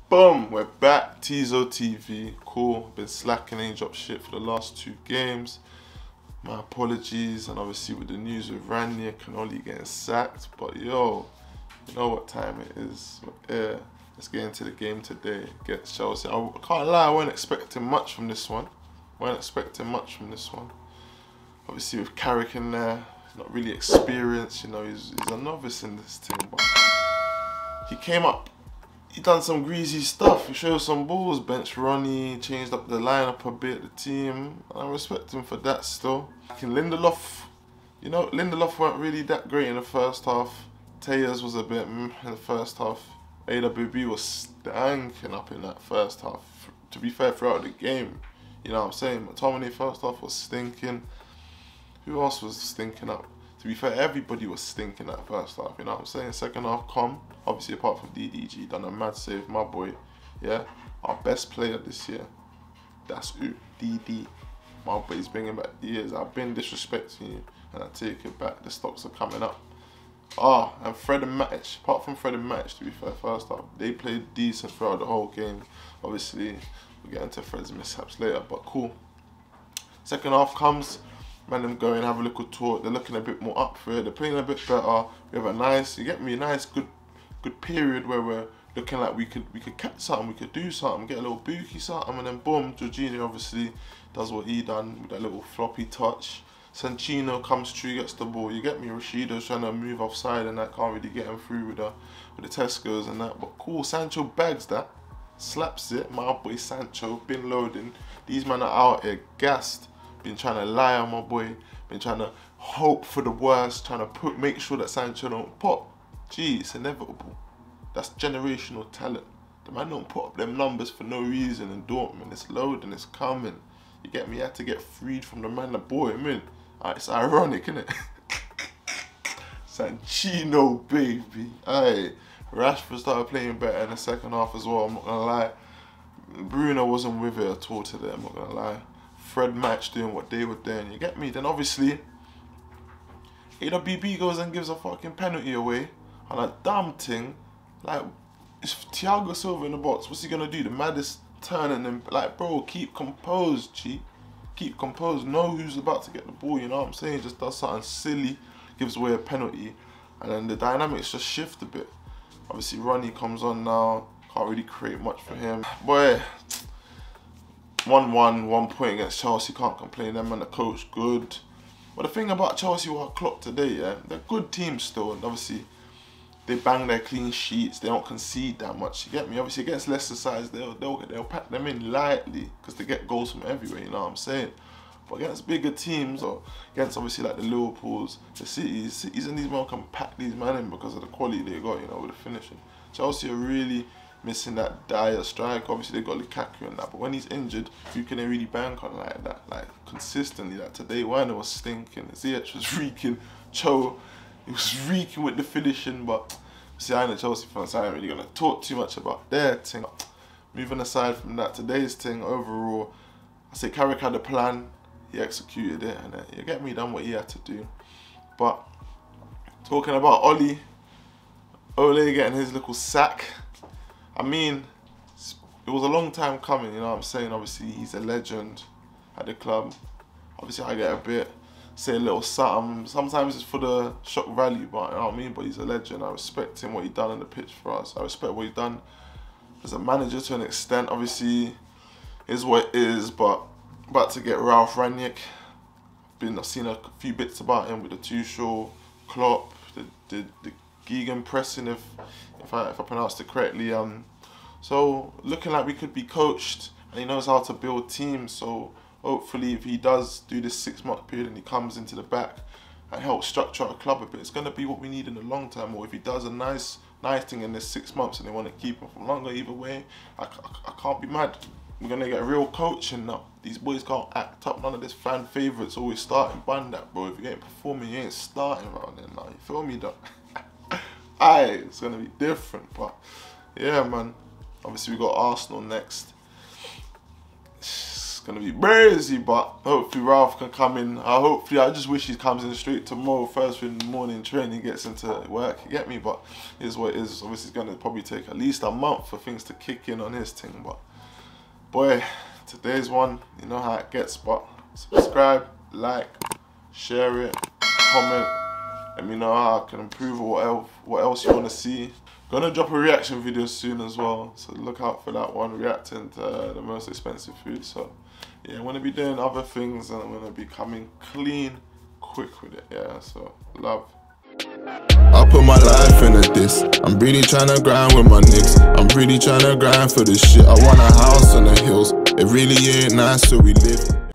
Boom, we're back. Teezo TV, cool. Been slacking, ain't dropped shit for the last 2 games. My apologies, and obviously with the news with Rangnick and Oli getting sacked. But yo, you know what time it is. Yeah, let's get into the game today against Chelsea. I can't lie, I wasn't expecting much from this one. Obviously with Carrick in there, he's not really experienced, you know, he's a novice in this team. But he came up. He done some greasy stuff. He showed some balls, bench Ronnie, changed up the lineup a bit, the team. I respect him for that still. In Lindelof, you know, Lindelof weren't really that great in the first half. Teezo was a bit in the first half. AWB was stanking up in that first half. To be fair, throughout the game, you know what I'm saying? McTominay first half was stinking. Who else was stinking up? To be fair, everybody was stinking that first half, you know what I'm saying? Second half, obviously apart from DDG, done a mad save, my boy. Yeah, our best player this year. That's who, DD. My boy's bringing back the years. I've been disrespecting you, and I take it back. The stocks are coming up. And Fred and Matic, apart from Fred and Matic, to be fair, first half, they played decent throughout the whole game. Obviously, we'll get into Fred's mishaps later, but cool. Second half comes. Man, them go and have a little talk. They're looking a bit more up for it. They're playing a bit better. We have a nice, you get me, a nice, good period where we're looking like we could catch something, we could do something, get a little bookie something, and then boom, Jorginho obviously does what he done with that little floppy touch. Sanchino comes through, gets the ball. You get me, Rashido's trying to move offside and that, can't really get him through with the Tesco's and that. But cool, Sancho bags that, slaps it. My boy Sancho, been loading. These men are out here gassed. Been trying to lie on my boy, been trying to hope for the worst, trying to make sure that Sancho don't pop. Gee, it's inevitable. That's generational talent. The man don't put up them numbers for no reason in Dortmund. It's loading, it's coming. You get me? You had to get freed from the man that brought him in. It's ironic, isn't it? Sanchino, baby. Aye, Rashford started playing better in the second half as well, I'm not gonna lie. Bruno wasn't with it at all today, I'm not gonna lie. Fred match doing what they were doing, you get me? Then obviously, AWB goes and gives a fucking penalty away on a damn thing. Like, it's Thiago Silva in the box, what's he gonna do? The maddest turn, and then, like, bro, keep composed, G. Keep composed, know who's about to get the ball, you know what I'm saying? Just does something silly, gives away a penalty, and then the dynamics just shift a bit. Obviously, Ronnie comes on now, can't really create much for him. Boy, 1-1, 1 point against Chelsea, can't complain. Them and the coach, good. But the thing about Chelsea, what I clocked today, yeah, they're a good team still, and obviously they bang their clean sheets, they don't concede that much, you get me? Obviously against Leicester sides, they'll pack them in lightly because they get goals from everywhere, you know what I'm saying? But against bigger teams, or against obviously like the Liverpools, the Cities and these men can pack these men in because of the quality they got, you know, with the finishing. Chelsea are really missing that dire strike. Obviously they got Lukaku and that, but when he's injured, you can really bank on like that, like consistently. Like today, Werner was stinking, Ziyech was reeking, Cho, he was reeking with the finishing. But see, I know Chelsea fans, I ain't really gonna talk too much about their thing. Moving aside from that, today's thing overall, I say Carrick had a plan, he executed it, and you get me, done what he had to do. But talking about Ole getting his little sack. I mean, it was a long time coming, you know what I'm saying? Obviously, he's a legend at the club. Obviously, I get a bit, say a little something. Sometimes it's for the shock value, but you know what I mean? But he's a legend. I respect him, what he done on the pitch for us. I respect what he done as a manager to an extent. Obviously, is what it is, but about to get Ralf Rangnick. I've seen a few bits about him with the Tuchel, Klopp, the Gegan pressing, if I pronounced it correctly. So looking like we could be coached, and he knows how to build teams. So hopefully, if he does do this 6-month period and he comes into the back and helps structure our club a bit, it's going to be what we need in the long term. Or if he does a nice thing in this 6 months and they want to keep him for longer, either way, I can't be mad. We're going to get a real coaching now. These boys can't act up. None of this fan favourites always starting band that, bro. If you ain't performing, you ain't starting around there now. You feel me, though? Aye, it's going to be different. But yeah, man. Obviously, we got Arsenal next. It's gonna be crazy, but hopefully Ralf can come in. I just wish he comes in straight tomorrow, first thing in the morning, training, gets into work, you get me? But here's what it is. Obviously, it's gonna probably take at least a month for things to kick in on his thing. But boy, today's one, you know how it gets. But subscribe, like, share it, comment. Let me know how I can improve or what else you want to see. Gonna drop a reaction video soon as well, so look out for that one, reacting to the most expensive food. So yeah, I'm gonna be doing other things and I'm gonna be coming clean, quick with it, yeah, so love. I put my life into this. I'm really tryna grind with my niggas. I'm really tryna grind for this shit. I want a house on the hills. It really ain't nice, so we live.